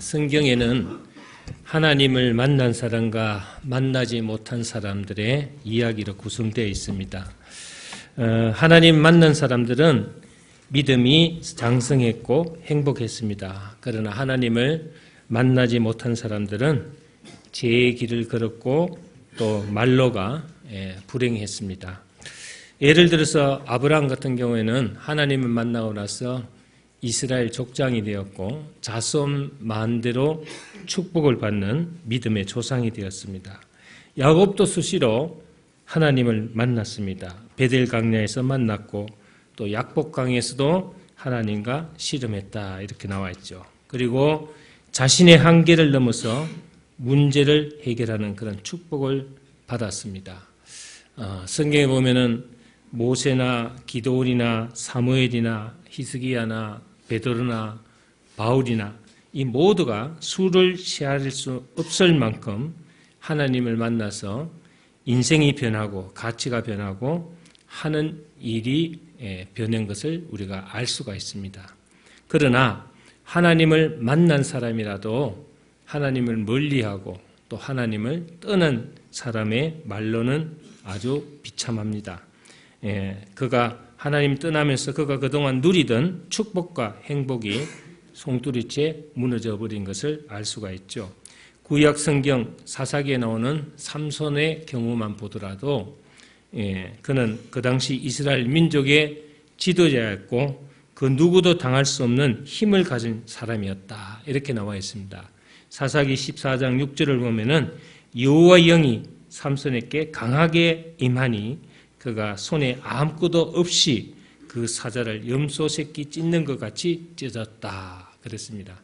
성경에는 하나님을 만난 사람과 만나지 못한 사람들의 이야기로 구성되어 있습니다. 하나님 만난 사람들은 믿음이 장성했고 행복했습니다. 그러나 하나님을 만나지 못한 사람들은 죄의 길을 걸었고 또 말로가 불행했습니다. 예를 들어서 아브라함 같은 경우에는 하나님을 만나고 나서 이스라엘 족장이 되었고 자손 만대로 축복을 받는 믿음의 조상이 되었습니다. 야곱도 수시로 하나님을 만났습니다. 베델 강야에서 만났고 또 약복강에서도 하나님과 씨름했다 이렇게 나와 있죠. 그리고 자신의 한계를 넘어서 문제를 해결하는 그런 축복을 받았습니다. 성경에 보면은 모세나 기드온이나 사무엘이나 히스기야나 베드로나 바울이나 이 모두가 수를 헤아릴 수 없을 만큼 하나님을 만나서 인생이 변하고 가치가 변하고 하는 일이 변한 것을 우리가 알 수가 있습니다. 그러나 하나님을 만난 사람이라도 하나님을 멀리하고 또 하나님을 떠난 사람의 말로는 아주 비참합니다. 그가 하나님 떠나면서 그가 그동안 누리던 축복과 행복이 송두리째 무너져 버린 것을 알 수가 있죠. 구약 성경 사사기에 나오는 삼손의 경우만 보더라도 그는 그 당시 이스라엘 민족의 지도자였고 그 누구도 당할 수 없는 힘을 가진 사람이었다 이렇게 나와 있습니다. 사사기 14장 6절을 보면은 여호와의 영이 삼손에게 강하게 임하니 그가 손에 아무것도 없이 그 사자를 염소 새끼 찢는 것 같이 찢었다 그랬습니다.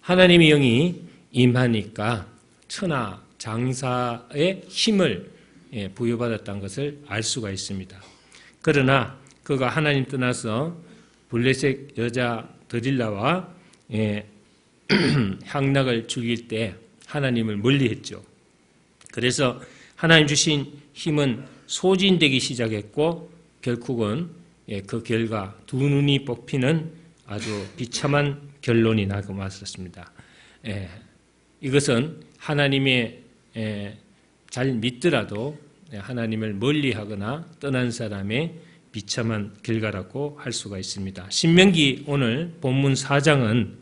하나님의 영이 임하니까 천하 장사의 힘을 부여받았다는 것을 알 수가 있습니다. 그러나 그가 하나님 떠나서 블레셋 여자 드릴라와 향락을 죽일 때 하나님을 멀리했죠. 그래서 하나님 주신 힘은 소진되기 시작했고 결국은 그 결과 두 눈이 뽑히는 아주 비참한 결론이 나고 말았습니다. 이것은 하나님의 잘 믿더라도 하나님을 멀리하거나 떠난 사람의 비참한 결과라고 할 수가 있습니다. 신명기 오늘 본문 4장은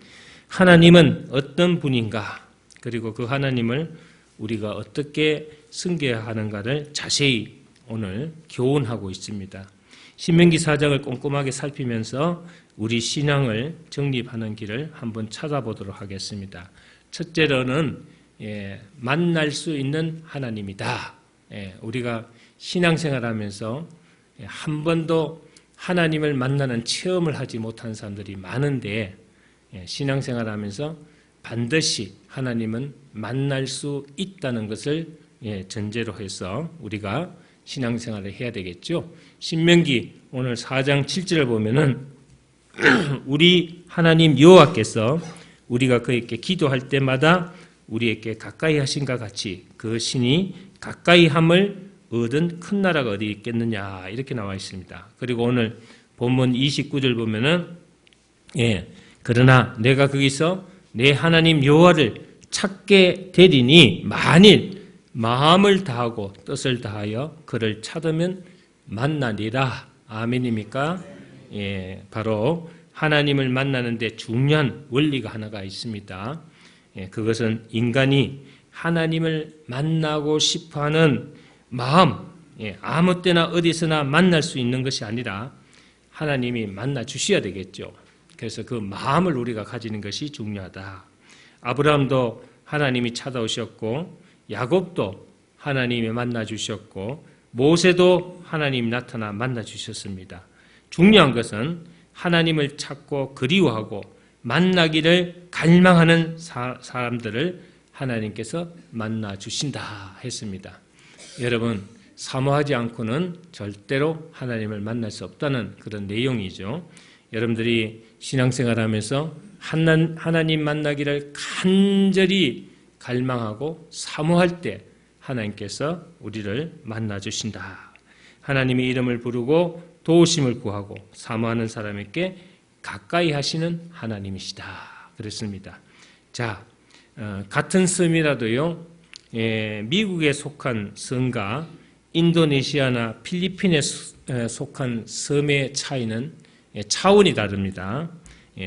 하나님은 어떤 분인가 그리고 그 하나님을 우리가 어떻게 섬겨야 하는가를 자세히 오늘 교훈하고 있습니다. 신명기 4장을 꼼꼼하게 살피면서 우리 신앙을 정립하는 길을 한번 찾아보도록 하겠습니다. 첫째로는 만날 수 있는 하나님이다. 우리가 신앙생활하면서 한 번도 하나님을 만나는 체험을 하지 못한 사람들이 많은데 신앙생활하면서 반드시 하나님은 만날 수 있다는 것을 전제로 해서 우리가 신앙생활을 해야 되겠죠. 신명기 오늘 4장 7절을 보면은 우리 하나님 여호와께서 우리가 그에게 기도할 때마다 우리에게 가까이 하신과 같이 그 신이 가까이 함을 얻은 큰 나라가 어디 있겠느냐 이렇게 나와 있습니다. 그리고 오늘 본문 29절 보면은 그러나 내가 거기서 내 하나님 여호와를 찾게 되리니 만일 마음을 다하고 뜻을 다하여 그를 찾으면 만나리라. 아멘입니까? 바로 하나님을 만나는데 중요한 원리가 하나가 있습니다. 그것은 인간이 하나님을 만나고 싶어하는 마음, 아무 때나 어디서나 만날 수 있는 것이 아니라 하나님이 만나 주셔야 되겠죠. 그래서 그 마음을 우리가 가지는 것이 중요하다. 아브라함도 하나님이 찾아오셨고 야곱도 하나님이 만나 주셨고 모세도 하나님이 나타나 만나 주셨습니다. 중요한 것은 하나님을 찾고 그리워하고 만나기를 갈망하는 사람들을 하나님께서 만나 주신다 했습니다. 여러분 사모하지 않고는 절대로 하나님을 만날 수 없다는 그런 내용이죠. 여러분들이 신앙생활하면서 하나님 만나기를 간절히 갈망하고 사모할 때 하나님께서 우리를 만나 주신다. 하나님의 이름을 부르고 도우심을 구하고 사모하는 사람에게 가까이 하시는 하나님이시다. 그랬습니다. 자, 같은 섬이라도요, 미국에 속한 섬과 인도네시아나 필리핀에 속한 섬의 차이는 차원이 다릅니다.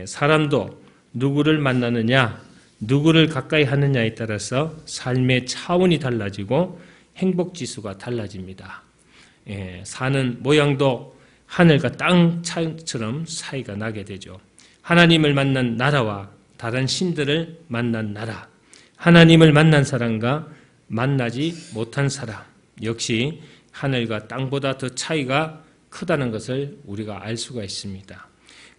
사람도 누구를 만나느냐, 누구를 가까이 하느냐에 따라서 삶의 차원이 달라지고 행복지수가 달라집니다. 사는 모양도 하늘과 땅 차이처럼 차이가 나게 되죠. 하나님을 만난 나라와 다른 신들을 만난 나라, 하나님을 만난 사람과 만나지 못한 사람, 역시 하늘과 땅보다 더 차이가 크다는 것을 우리가 알 수가 있습니다.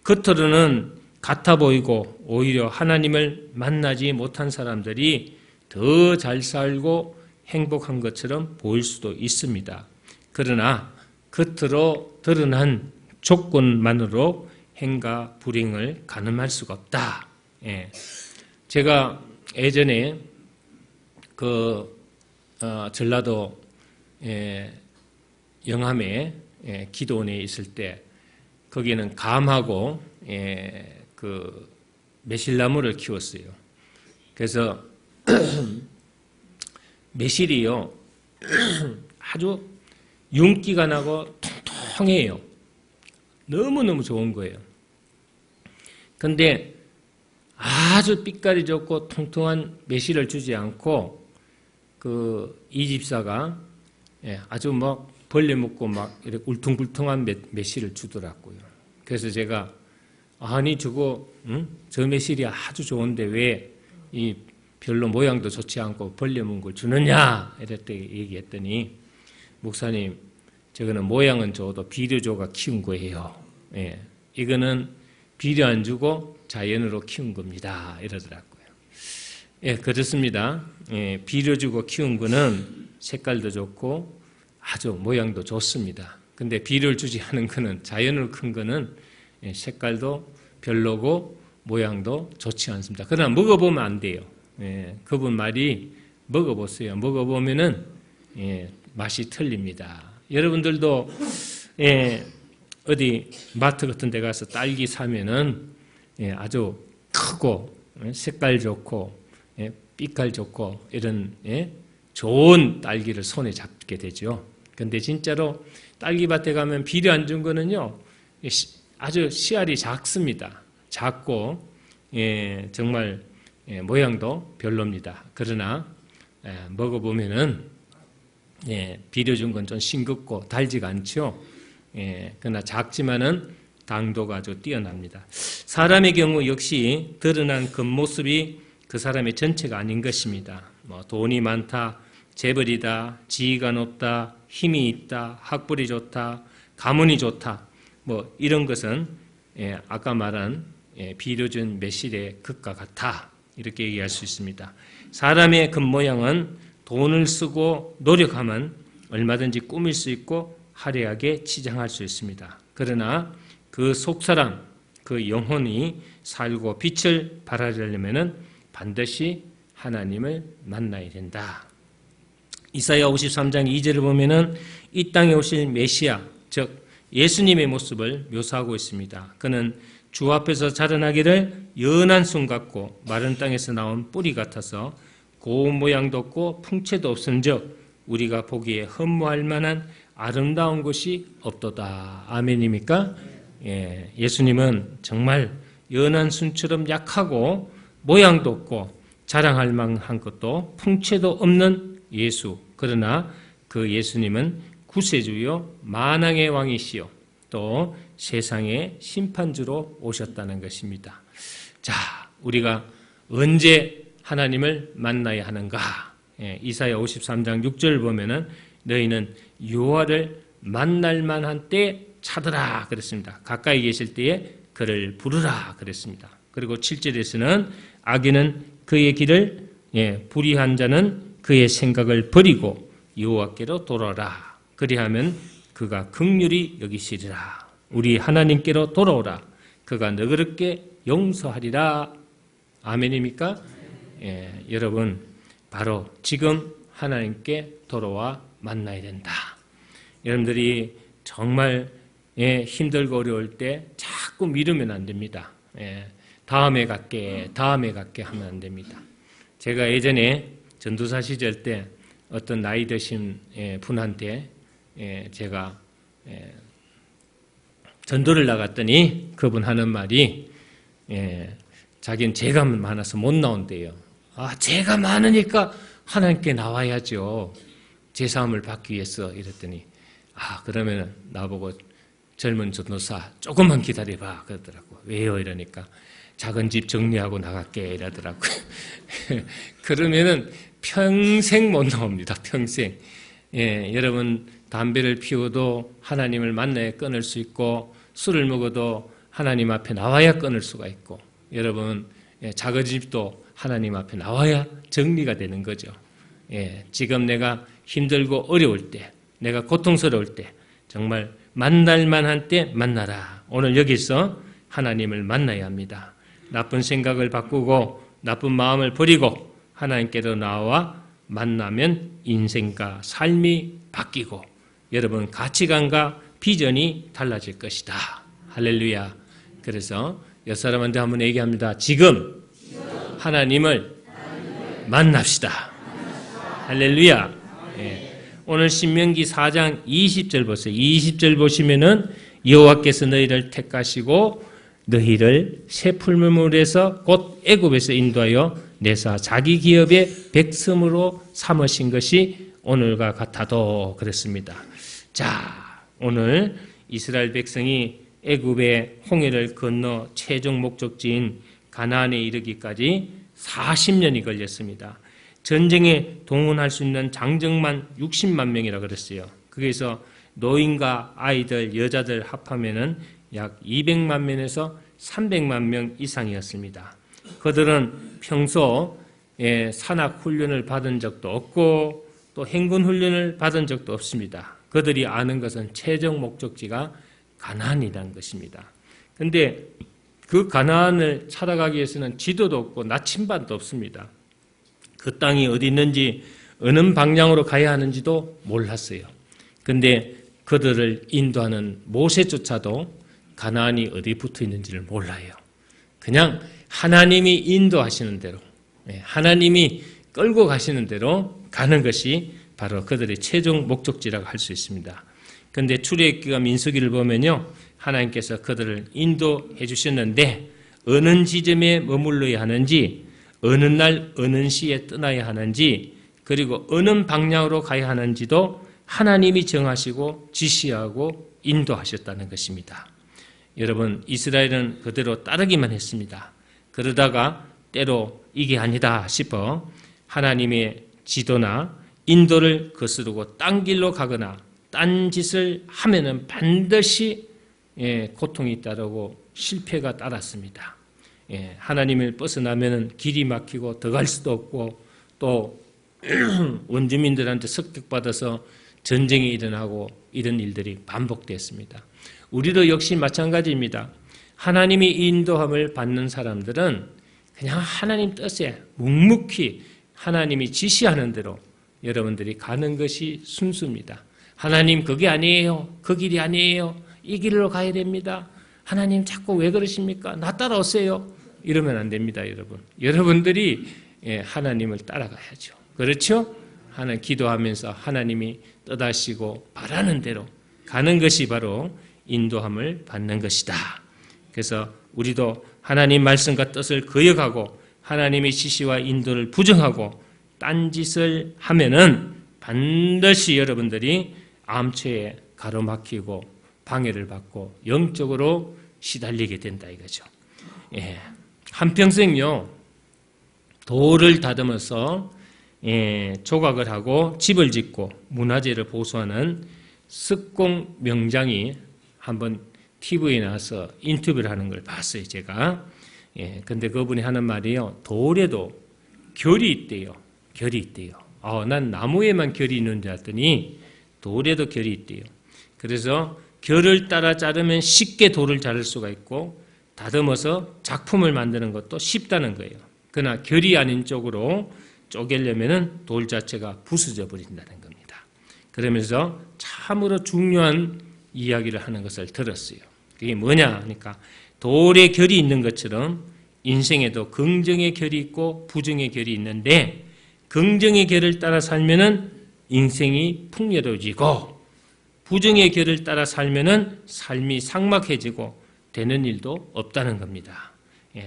겉으로는 같아 보이고 오히려 하나님을 만나지 못한 사람들이 더 잘 살고 행복한 것처럼 보일 수도 있습니다. 그러나 겉으로 드러난 조건만으로 행과 불행을 가늠할 수가 없다. 제가 예전에 전라도 영암에 기도원에 있을 때 거기는 감하고 매실나무를 키웠어요. 그래서 매실이요 아주 윤기가 나고 통통해요. 너무너무 좋은 거예요. 그런데 아주 빛깔이 좋고 통통한 매실을 주지 않고 이 집사가 아주 막 벌레 먹고 막 이렇게 울퉁불퉁한 매실을 주더라고요. 그래서 제가 아니 저 매실이 아주 좋은데 왜 이 별로 모양도 좋지 않고 벌레 먹은 걸 주느냐 이랬더니 얘기했더니 목사님 저거는 모양은 좋아도 비료조가 키운 거예요. 이거는 비료 안 주고 자연으로 키운 겁니다. 이러더라고요. 그렇습니다. 비료 주고 키운 거는 색깔도 좋고 아주 모양도 좋습니다. 근데 비료를 주지 않은 거는 자연으로 큰 거는 색깔도 별로고 모양도 좋지 않습니다. 그러나 먹어보면 안 돼요. 그분 말이 먹어보세요. 먹어보면은 맛이 틀립니다. 여러분들도 어디 마트 같은 데 가서 딸기 사면은 아주 크고 색깔 좋고 빛깔 좋고 이런 좋은 딸기를 손에 잡게 되죠. 근데 진짜로 딸기밭에 가면 비료 안 준 거는요 아주 씨알이 작습니다. 작고 정말 모양도 별로입니다. 그러나 먹어보면은 비료 준 건 좀 싱겁고 달지가 않죠. 그러나 작지만은 당도가 아주 뛰어납니다. 사람의 경우 역시 드러난 겉모습이 그 사람의 전체가 아닌 것입니다. 돈이 많다, 재벌이다, 지위가 높다, 힘이 있다, 학벌이 좋다, 가문이 좋다, 이런 것은 아까 말한 비료 준 매실의 것과 같아 이렇게 얘기할 수 있습니다. 사람의 겉모양은 돈을 쓰고 노력하면 얼마든지 꾸밀 수 있고 화려하게 치장할 수 있습니다. 그러나 그 속사람, 그 영혼이 살고 빛을 발하려면 반드시 하나님을 만나야 된다. 이사야 53장 2절을 보면은 이 땅에 오실 메시아, 즉 예수님의 모습을 묘사하고 있습니다. 그는 주 앞에서 자라나기를 연한 순 같고 마른 땅에서 나온 뿌리 같아서 고운 모양도 없고 풍채도 없은즉 우리가 보기에 흠모할 만한 아름다운 것이 없도다. 아멘입니까? 예수님은 정말 연한 순처럼 약하고 모양도 없고 자랑할 만한 것도 풍채도 없는 예수. 그러나 그 예수님은 구세주요 만왕의 왕이시요 또 세상의 심판주로 오셨다는 것입니다. 자, 우리가 언제 하나님을 만나야 하는가? 이사야 53장 6절 보면은 너희는 여호와를 만날 만한 때 찾으라 그랬습니다. 가까이 계실 때에 그를 부르라 그랬습니다. 그리고 7절에서는 악인은 그의 길을 불의한 자는 그의 생각을 버리고 여호와께로 돌아오라. 그리하면 그가 긍휼히 여기시리라. 우리 하나님께로 돌아오라. 그가 너그럽게 용서하리라. 아멘입니까? 여러분 바로 지금 하나님께 돌아와 만나야 된다. 여러분들이 정말 힘들고 어려울 때 자꾸 미루면 안 됩니다. 다음에 갈게 하면 안 됩니다. 제가 예전에 전도사 시절 때 어떤 나이 드신 분한테 제가 전도를 나갔더니 그분 하는 말이 자기는 죄가 많아서 못 나온대요. 아, 죄가 많으니까 하나님께 나와야죠. 죄사함을 받기 위해서. 이랬더니 그러면 나보고 젊은 전도사 조금만 기다려봐 그러더라고. 왜요? 이러니까 작은 집 정리하고 나갈게 이러더라고요. 그러면은 평생 못 나옵니다. 평생. 여러분 담배를 피워도 하나님을 만나야 끊을 수 있고 술을 먹어도 하나님 앞에 나와야 끊을 수가 있고 여러분 작은 집도 하나님 앞에 나와야 정리가 되는 거죠. 지금 내가 힘들고 어려울 때 내가 고통스러울 때 정말 만날 만한 때 만나라. 오늘 여기서 하나님을 만나야 합니다. 나쁜 생각을 바꾸고 나쁜 마음을 버리고 하나님께로 나와 만나면 인생과 삶이 바뀌고 여러분 가치관과 비전이 달라질 것이다. 할렐루야. 그래서 옆 사람한테 한번 얘기합니다. 지금 하나님을 만납시다. 할렐루야. 오늘 신명기 4장 20절 보세요. 20절 보시면은 여호와께서 너희를 택하시고 너희를 새 풀무물에서 곧 애굽에서 인도하여 내사 자기 기업의 백성으로 삼으신 것이 오늘과 같아도 그랬습니다. 자, 오늘 이스라엘 백성이 애굽의 홍해를 건너 최종 목적지인 가나안에 이르기까지 40년이 걸렸습니다. 전쟁에 동원할 수 있는 장정만 60만 명이라 그랬어요. 거기서 노인과 아이들, 여자들 합하면은 약 200만 명에서 300만 명 이상이었습니다. 그들은 평소 산악 훈련을 받은 적도 없고 또 행군 훈련을 받은 적도 없습니다. 그들이 아는 것은 최종 목적지가 가나안이라는 것입니다. 그런데 그 가나안을 찾아가기 위해서는 지도도 없고 나침반도 없습니다. 그 땅이 어디 있는지 어느 방향으로 가야 하는지도 몰랐어요. 그런데 그들을 인도하는 모세조차도 가나안이 어디 붙어 있는지를 몰라요. 그냥 하나님이 인도하시는 대로 하나님이 끌고 가시는 대로 가는 것이 바로 그들의 최종 목적지라고 할 수 있습니다. 그런데 출애굽기와 민수기를 보면요. 하나님께서 그들을 인도해 주셨는데 어느 지점에 머물러야 하는지 어느 날 어느 시에 떠나야 하는지 그리고 어느 방향으로 가야 하는지도 하나님이 정하시고 지시하고 인도하셨다는 것입니다. 여러분 이스라엘은 그대로 따르기만 했습니다. 그러다가 때로 이게 아니다 싶어 하나님의 지도나 인도를 거스르고 딴 길로 가거나 딴 짓을 하면은 반드시 고통이 따르고 실패가 따랐습니다. 하나님을 벗어나면은 길이 막히고 더 갈 수도 없고 또 원주민들한테 습격받아서 전쟁이 일어나고 이런 일들이 반복됐습니다. 우리도 역시 마찬가지입니다. 하나님이 인도함을 받는 사람들은 그냥 하나님 뜻에 묵묵히 하나님이 지시하는 대로 여러분들이 가는 것이 순수입니다. 하나님 그게 아니에요. 그 길이 아니에요. 이 길로 가야 됩니다. 하나님 자꾸 왜 그러십니까? 나 따라오세요. 이러면 안 됩니다, 여러분. 여러분들이 하나님을 따라가야죠. 그렇죠? 하나님 기도하면서 하나님이 뜻하시고 바라는 대로 가는 것이 바로 인도함을 받는 것이다. 그래서 우리도 하나님 말씀과 뜻을 거역하고 하나님의 지시와 인도를 부정하고 딴짓을 하면은 반드시 여러분들이 암초에 가로막히고 방해를 받고 영적으로 시달리게 된다 이거죠. 한평생요 돌을 다듬어서 조각을 하고 집을 짓고 문화재를 보수하는 석공 명장이 한번 TV에 나와서 인터뷰를 하는 걸 봤어요, 제가. 근데 그분이 하는 말이요. 돌에도 결이 있대요. 결이 있대요. 난 나무에만 결이 있는 줄 알았더니 돌에도 결이 있대요. 그래서 결을 따라 자르면 쉽게 돌을 자를 수가 있고 다듬어서 작품을 만드는 것도 쉽다는 거예요. 그러나 결이 아닌 쪽으로 쪼개려면 돌 자체가 부서져 버린다는 겁니다. 그러면서 참으로 중요한 이야기를 하는 것을 들었어요. 그게 뭐냐 하니까 돌에 결이 있는 것처럼 인생에도 긍정의 결이 있고 부정의 결이 있는데 긍정의 결을 따라 살면은 인생이 풍요로워지고 부정의 결을 따라 살면은 삶이 삭막해지고 되는 일도 없다는 겁니다.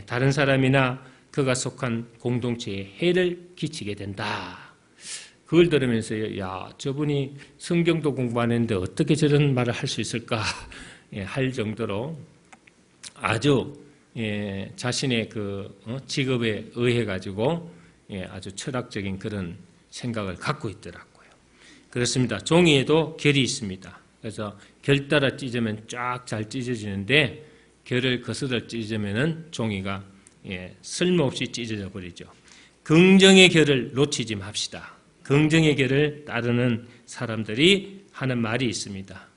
다른 사람이나 그가 속한 공동체에 해를 끼치게 된다. 그걸 들으면서 야, 저분이 성경도 공부 안 했는데 어떻게 저런 말을 할 수 있을까 할 정도로 아주 자신의 그 직업에 의해 가지고 아주 철학적인 그런 생각을 갖고 있더라고요. 그렇습니다. 종이에도 결이 있습니다. 그래서 결 따라 찢으면 쫙 잘 찢어지는데 결을 거스러 찢으면은 종이가 쓸모없이 찢어져 버리죠. 긍정의 결을 놓치지 맙시다. 긍정의 결을 따르는 사람들이 하는 말이 있습니다.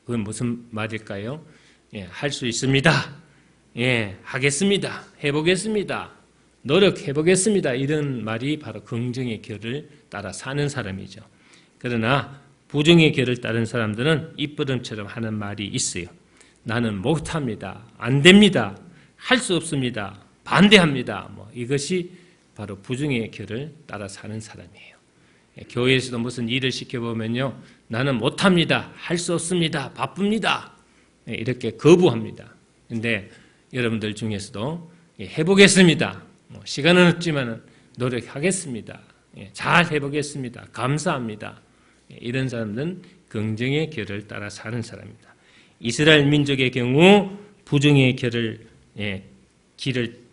그건 무슨 말일까요? 할 수 있습니다. 하겠습니다. 해보겠습니다. 노력해보겠습니다. 이런 말이 바로 긍정의 결을 따라 사는 사람이죠. 그러나 부정의 결을 따른 사람들은 입버릇처럼 하는 말이 있어요. 나는 못합니다. 안 됩니다. 할 수 없습니다. 반대합니다. 이것이 바로 부정의 결을 따라 사는 사람이에요. 교회에서도 무슨 일을 시켜보면요. 나는 못합니다. 할 수 없습니다. 바쁩니다. 이렇게 거부합니다. 그런데 여러분들 중에서도 해보겠습니다. 시간은 없지만 노력하겠습니다. 잘 해보겠습니다. 감사합니다. 이런 사람들은 긍정의 결을 따라 사는 사람입니다. 이스라엘 민족의 경우 부정의 길을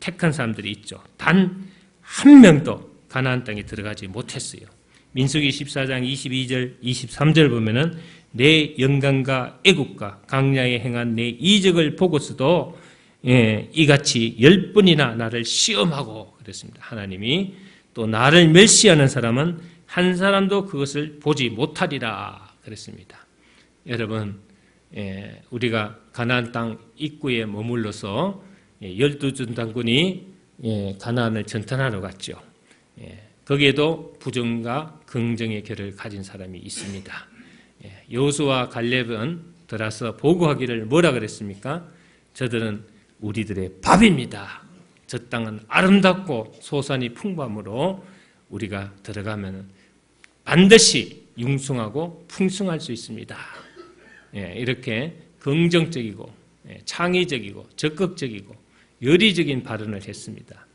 택한 사람들이 있죠. 단 한 명도 가나안 땅에 들어가지 못했어요. 민수기 14장 22절 23절 보면은 내 영광과 애국과 강야에 행한 내 이적을 보고서도 이같이 10번이나 나를 시험하고 그랬습니다. 하나님이 또 나를 멸시하는 사람은 한 사람도 그것을 보지 못하리라 그랬습니다. 여러분 우리가 가나안 땅 입구에 머물러서 12전당군이 가나안을 전탄하러 갔죠. 거기에도 부정과 긍정의 결을 가진 사람이 있습니다. 여호수아와 갈렙은 들어서 보고하기를 뭐라 그랬습니까? 저들은 우리들의 밥입니다. 저 땅은 아름답고 소산이 풍부하므로 우리가 들어가면 반드시 융숭하고 풍성할 수 있습니다. 이렇게 긍정적이고 창의적이고 적극적이고 열의적인 발언을 했습니다.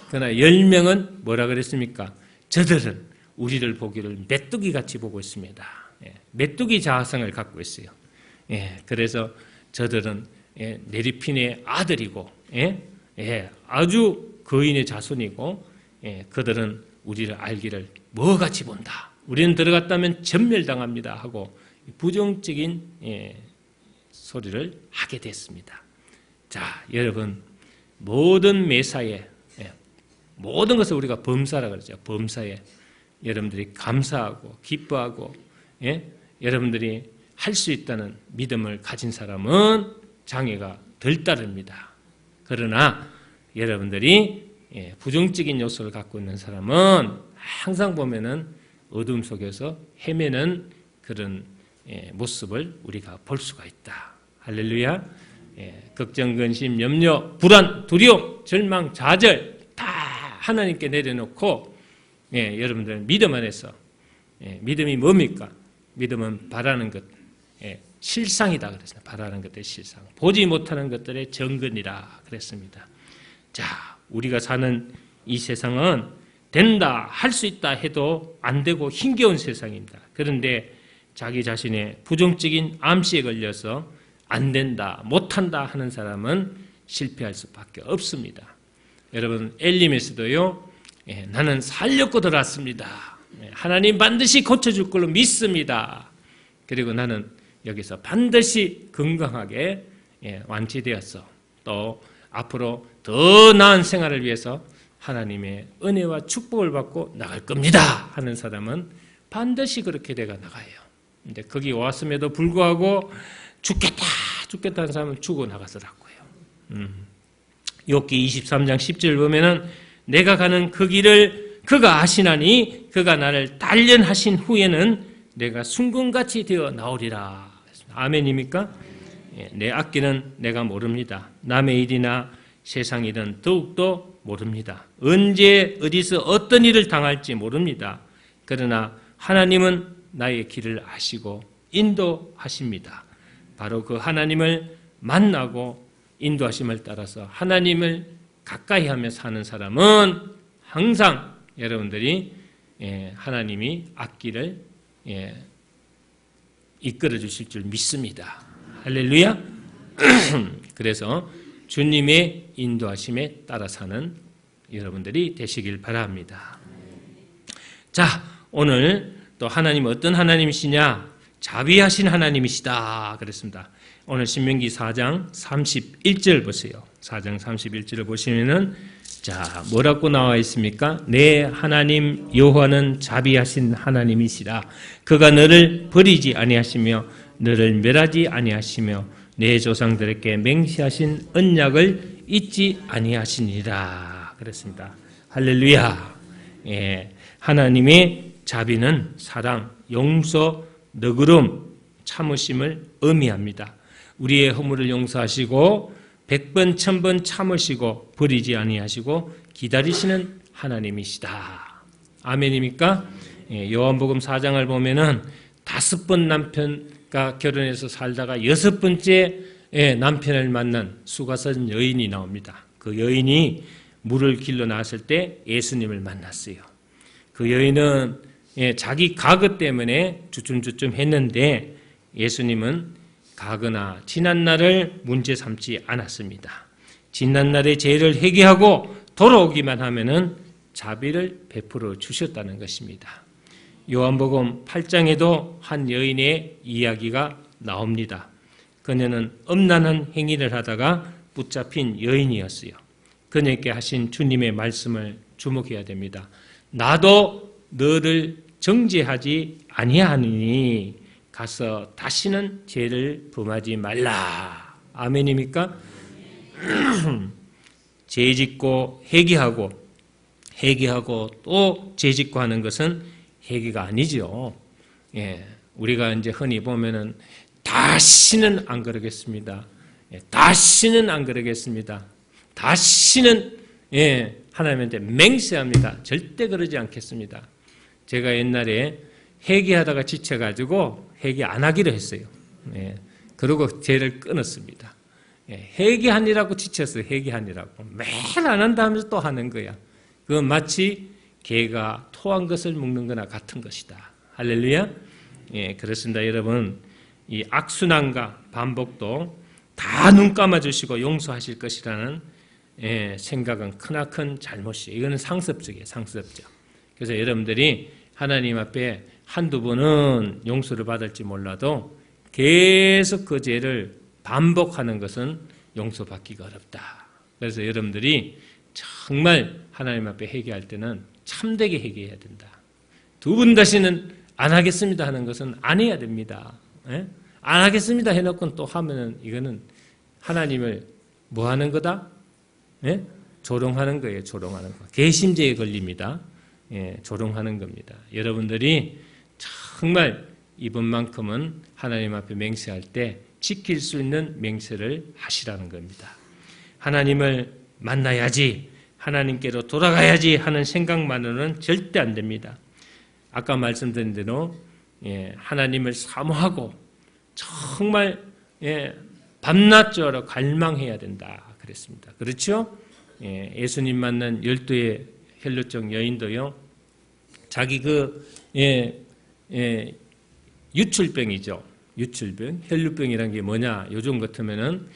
그러나 10명은 뭐라 그랬습니까? 저들은 우리를 보기를 메뚜기같이 보고 있습니다. 메뚜기 자아성을 갖고 있어요. 그래서 저들은 네리핀의 아들이고 아주 거인의 자손이고 그들은 우리를 알기를 뭐같이 본다. 우리는 들어갔다면 전멸당합니다 하고 부정적인 소리를 하게 됐습니다. 자, 여러분 모든 매사에 모든 것을 우리가 범사라 그러죠. 범사에 여러분들이 감사하고 기뻐하고 여러분들이 할 수 있다는 믿음을 가진 사람은 장애가 덜 따릅니다. 그러나 여러분들이 부정적인 요소를 갖고 있는 사람은 항상 보면은 어둠 속에서 헤매는 그런 모습을 우리가 볼 수가 있다. 할렐루야. 걱정, 근심, 염려, 불안, 두려움, 절망, 좌절 다 하나님께 내려놓고 여러분들은 믿음 안에서 믿음이 뭡니까? 믿음은 바라는 것, 실상이다 그랬습니다. 바라는 것들의 실상, 보지 못하는 것들의 정근이라 그랬습니다. 자, 우리가 사는 이 세상은 된다, 할 수 있다 해도 안 되고 힘겨운 세상입니다. 그런데 자기 자신의 부정적인 암시에 걸려서 안 된다, 못한다 하는 사람은 실패할 수밖에 없습니다. 여러분 엘림에서도요, 나는 살려고 들어왔습니다. 하나님 반드시 고쳐줄 걸로 믿습니다. 그리고 나는 여기서 반드시 건강하게 완치되었어. 또 앞으로 더 나은 생활을 위해서 하나님의 은혜와 축복을 받고 나갈 겁니다 하는 사람은 반드시 그렇게 돼가 나가요. 근데 거기 왔음에도 불구하고 죽겠다 하는 사람은 죽어 나가더라고요. 욥기 23장 10절 보면은 내가 가는 그 길을 그가 아시나니 그가 나를 단련하신 후에는 내가 순금같이 되어 나오리라. 아멘입니까? 내 앞길은 내가 모릅니다. 남의 일이나 세상 일은 더욱더 모릅니다. 언제 어디서 어떤 일을 당할지 모릅니다. 그러나 하나님은 나의 길을 아시고 인도하십니다. 바로 그 하나님을 만나고 인도하심을 따라서 하나님을 가까이 하며 사는 사람은 항상 여러분들이 하나님이 앞길을 이끌어 주실 줄 믿습니다. 할렐루야. 그래서 주님의 인도하심에 따라 사는 여러분들이 되시길 바랍니다. 자, 오늘 또 하나님 어떤 하나님이시냐? 자비하신 하나님이시다 그랬습니다. 오늘 신명기 4장 31절 보세요. 4장 31절을 보시면은 자, 뭐라고 나와 있습니까? 내 하나님 여호와는 자비하신 하나님이시라. 그가 너를 버리지 아니하시며 너를 멸하지 아니하시며 내 조상들에게 맹세하신 언약을 잊지 아니하시니라 그랬습니다. 할렐루야. 하나님의 자비는 사랑, 용서, 너그름, 참으심을 의미합니다. 우리의 허물을 용서하시고 100번, 1000번 참으시고 버리지 아니하시고 기다리시는 하나님이시다. 아멘입니까? 요한복음 4장을 보면은 5번 남편과 결혼해서 살다가 6번째 남편을 만난 수가선 여인이 나옵니다. 그 여인이 물을 길러 나왔을 때 예수님을 만났어요. 그 여인은 자기 과거 때문에 주춤주춤 했는데 예수님은 과거나 지난날을 문제 삼지 않았습니다. 지난날의 죄를 회개하고 돌아오기만 하면은 자비를 베풀어 주셨다는 것입니다. 요한복음 8장에도 한 여인의 이야기가 나옵니다. 그녀는 음란한 행위를 하다가 붙잡힌 여인이었어요. 그녀에게 하신 주님의 말씀을 주목해야 됩니다. 나도 너를 정죄하지 아니하느니 가서 다시는 죄를 범하지 말라. 아멘입니까? 죄짓고 회개하고 또 죄짓고 하는 것은 회개가 아니죠. 우리가 이제 흔히 보면은 다시는 안 그러겠습니다. 다시는 안 그러겠습니다. 다시는 하나님한테 맹세합니다. 절대 그러지 않겠습니다. 제가 옛날에 회개하다가 지쳐가지고 회개 안 하기로 했어요. 그러고 죄를 끊었습니다. 회개하니라고 지쳤어요. 회개하니라고. 매일 안 한다 하면서 또 하는 거야. 그건 마치 개가 토한 것을 먹는 거나 같은 것이다. 할렐루야. 그렇습니다. 여러분, 이 악순환과 반복도 다 눈 감아주시고 용서하실 것이라는 생각은 크나큰 잘못이에요. 이거는 상습적이에요. 상습적. 그래서 여러분들이 하나님 앞에 한두 번은 용서를 받을지 몰라도 계속 그 죄를 반복하는 것은 용서받기가 어렵다. 그래서 여러분들이 정말 하나님 앞에 회개할 때는 참되게 회개해야 된다. 2번 다시는 안 하겠습니다 하는 것은 안 해야 됩니다. 안 하겠습니다 해놓고 또 하면은 이거는 하나님을 뭐 하는 거다? 조롱하는 거예요. 조롱하는 거. 개심죄에 걸립니다. 조롱하는 겁니다. 여러분들이 정말 이번만큼은 하나님 앞에 맹세할 때 지킬 수 있는 맹세를 하시라는 겁니다. 하나님을 만나야지, 하나님께로 돌아가야지 하는 생각만으로는 절대 안 됩니다. 아까 말씀드린 대로 하나님을 사모하고 정말 밤낮으로 갈망해야 된다 그랬습니다. 그렇죠? 예수님 만난 12의 혈루증 여인도요. 자기 유출병이죠. 유출병, 혈루병이라는 게 뭐냐? 요즘 같으면은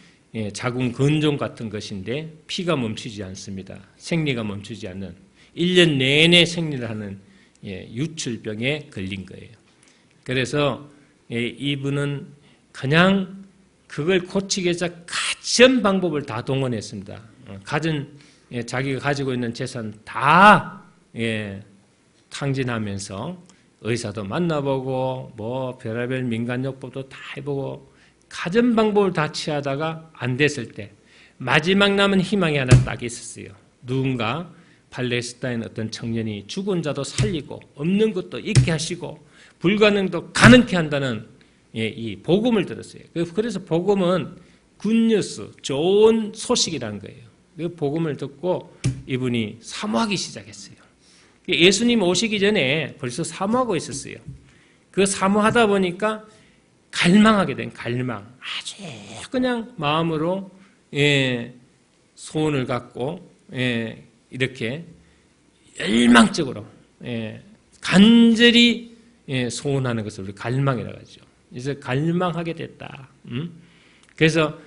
자궁 근종 같은 것인데 피가 멈추지 않습니다. 생리가 멈추지 않는 1년 내내 생리를 하는 유출병에 걸린 거예요. 그래서 이분은 그냥 그걸 고치기 위해서 가진 방법을 다 동원했습니다. 자기가 가지고 있는 재산 다 탕진하면서 의사도 만나보고 뭐 별의별 민간요법도 다 해보고 가진 방법을 다 취하다가 안 됐을 때 마지막 남은 희망이 하나 딱 있었어요. 누군가 팔레스타인 어떤 청년이 죽은 자도 살리고 없는 것도 있게 하시고 불가능도 가능케 한다는 이 복음을 들었어요. 그래서 복음은 굿뉴스, 좋은 소식이라는 거예요. 그 복음을 듣고 이분이 사모하기 시작했어요. 예수님 오시기 전에 벌써 사모하고 있었어요. 그 사모하다 보니까 갈망하게 된 갈망. 아주 그냥 마음으로 소원을 갖고 이렇게 열망적으로 간절히 소원하는 것을 우리 갈망이라고 하죠. 그래서 갈망하게 됐다. 그래서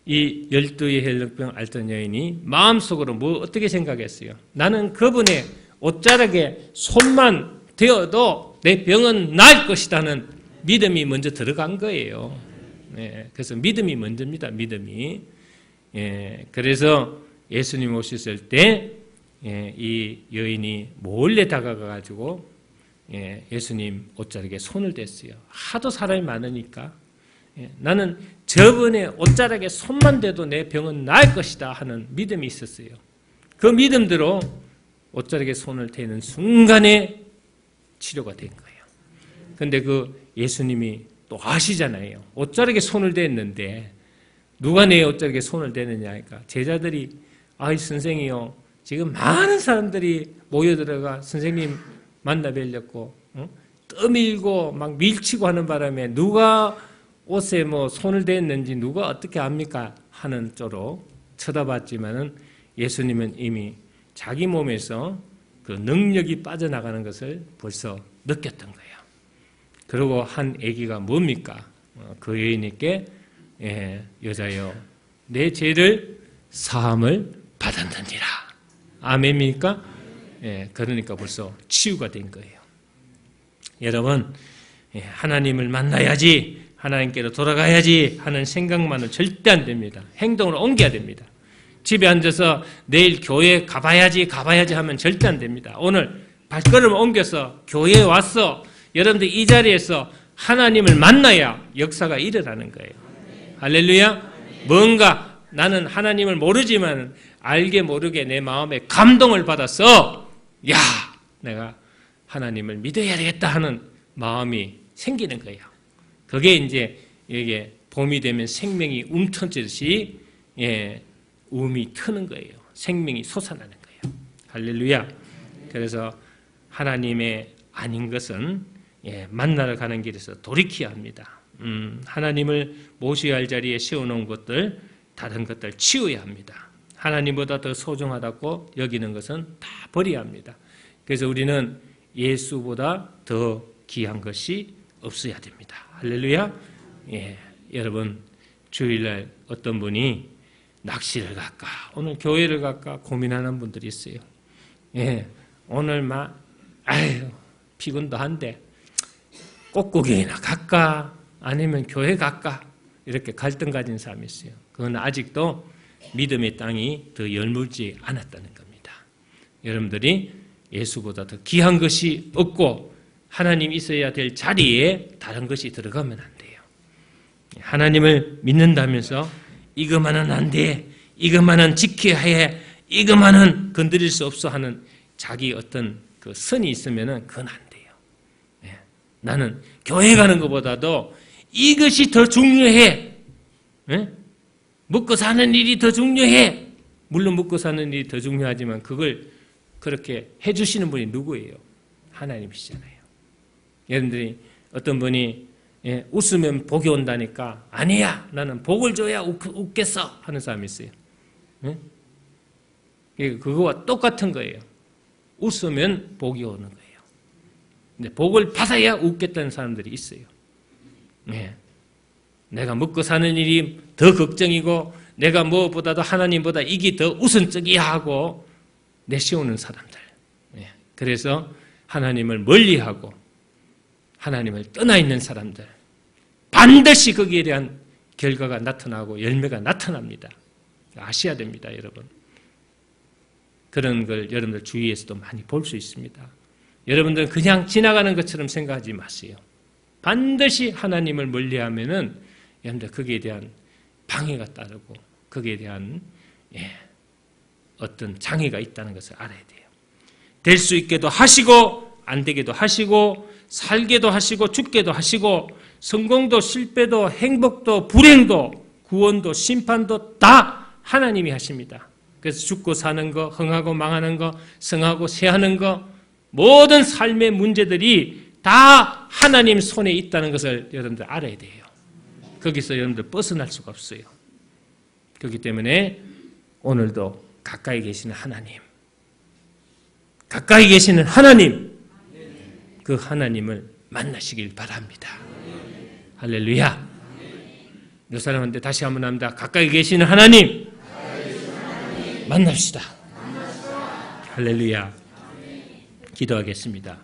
이 12의 혈루병 앓던 여인이 마음속으로 어떻게 생각했어요? 나는 그분의 옷자락에 손만 대어도 내 병은 나을 것이라는 믿음이 먼저 들어간 거예요. 그래서 믿음이 먼저입니다. 믿음이. 그래서 예수님 오셨을 때 이 여인이 몰래 다가가가지고 예수님 옷자락에 손을 댔어요. 하도 사람이 많으니까 나는 저분의 옷자락에 손만 대도 내 병은 나을 것이다 하는 믿음이 있었어요. 그 믿음대로 옷자락에 손을 대는 순간에 치료가 된 거예요. 그런데 그 예수님이 또 아시잖아요. 옷자락에 손을 댔는데 누가 내 옷자락에 손을 대느냐 하니까 제자들이 아이 선생이요. 지금 많은 사람들이 모여들어가 선생님 만나 뵈려고 떠밀고 막 밀치고 하는 바람에 누가 옷에 손을 댔는지 누가 어떻게 압니까? 하는 쪽으로 쳐다봤지만은 예수님은 이미 자기 몸에서 그 능력이 빠져나가는 것을 벌써 느꼈던 거예요. 그리고 한 얘기가 뭡니까? 그 여인에게 여자여 내 죄를 사함을 받았느니라. 아멘입니까? 그러니까 벌써 치유가 된 거예요. 여러분 하나님을 만나야지 하나님께로 돌아가야지 하는 생각만은 절대 안 됩니다. 행동으로 옮겨야 됩니다. 집에 앉아서 내일 교회 가봐야지 하면 절대 안 됩니다. 오늘 발걸음을 옮겨서 교회에 와서 여러분들 이 자리에서 하나님을 만나야 역사가 일어나는 거예요. 할렐루야. 뭔가 나는 하나님을 모르지만 알게 모르게 내 마음에 감동을 받아서 야 내가 하나님을 믿어야 되겠다 하는 마음이 생기는 거예요. 그게 이제 이게 봄이 되면 생명이 움터지듯이 움이 트는 거예요. 생명이 솟아나는 거예요. 할렐루야. 그래서 하나님의 아닌 것은 만나러 가는 길에서 돌이켜야 합니다. 하나님을 모셔야 할 자리에 세워놓은 것들 다른 것들 치워야 합니다. 하나님보다 더 소중하다고 여기는 것은 다 버려야 합니다. 그래서 우리는 예수보다 더 귀한 것이 없어야 됩니다. 할렐루야. 여러분 주일날 어떤 분이 낚시를 갈까 오늘 교회를 갈까 고민하는 분들이 있어요. 오늘 피곤도 한데 꽃구경이나 갈까 아니면 교회 갈까 이렇게 갈등 가진 사람이 있어요. 그건 아직도 믿음의 땅이 더 열물지 않았다는 겁니다. 여러분들이 예수보다 더 귀한 것이 없고 하나님 있어야 될 자리에 다른 것이 들어가면 안 돼요. 하나님을 믿는다면서 이것만은 안 돼, 이것만은 지켜야 해, 이것만은 건드릴 수 없어 하는 자기 어떤 그 선이 있으면은 그건 안 돼요. 나는 교회 가는 것보다도 이것이 더 중요해. 먹고 사는 일이 더 중요해. 물론 먹고 사는 일이 더 중요하지만 그걸 그렇게 해주시는 분이 누구예요? 하나님이시잖아요. 여러분들이 어떤 분이 웃으면 복이 온다니까 아니야 나는 복을 줘야 웃겠어 하는 사람이 있어요. 그거와 똑같은 거예요. 웃으면 복이 오는 거예요. 근데 복을 받아야 웃겠다는 사람들이 있어요. 내가 먹고 사는 일이 더 걱정이고 내가 무엇보다도 하나님보다 이게 더 우선적이야 하고 내세우는 사람들. 그래서 하나님을 멀리하고 하나님을 떠나 있는 사람들 반드시 거기에 대한 결과가 나타나고 열매가 나타납니다. 아셔야 됩니다, 여러분. 그런 걸 여러분들 주위에서도 많이 볼 수 있습니다. 여러분들은 그냥 지나가는 것처럼 생각하지 마세요. 반드시 하나님을 멀리하면은 여러분들 거기에 대한 방해가 따르고 거기에 대한 어떤 장애가 있다는 것을 알아야 돼요. 될 수 있게도 하시고 안 되게도 하시고 살게도 하시고 죽게도 하시고 성공도 실패도 행복도 불행도 구원도 심판도 다 하나님이 하십니다. 그래서 죽고 사는 거, 흥하고 망하는 거, 성하고 쇠하는 거, 모든 삶의 문제들이 다 하나님 손에 있다는 것을 여러분들 알아야 돼요. 거기서 여러분들 벗어날 수가 없어요. 그렇기 때문에 오늘도 가까이 계시는 하나님, 가까이 계시는 하나님, 그 하나님을 만나시길 바랍니다. 할렐루야. 몇 사람한테 다시 한번 합니다. 가까이 계시는 하나님, 만납시다. 할렐루야. 기도하겠습니다.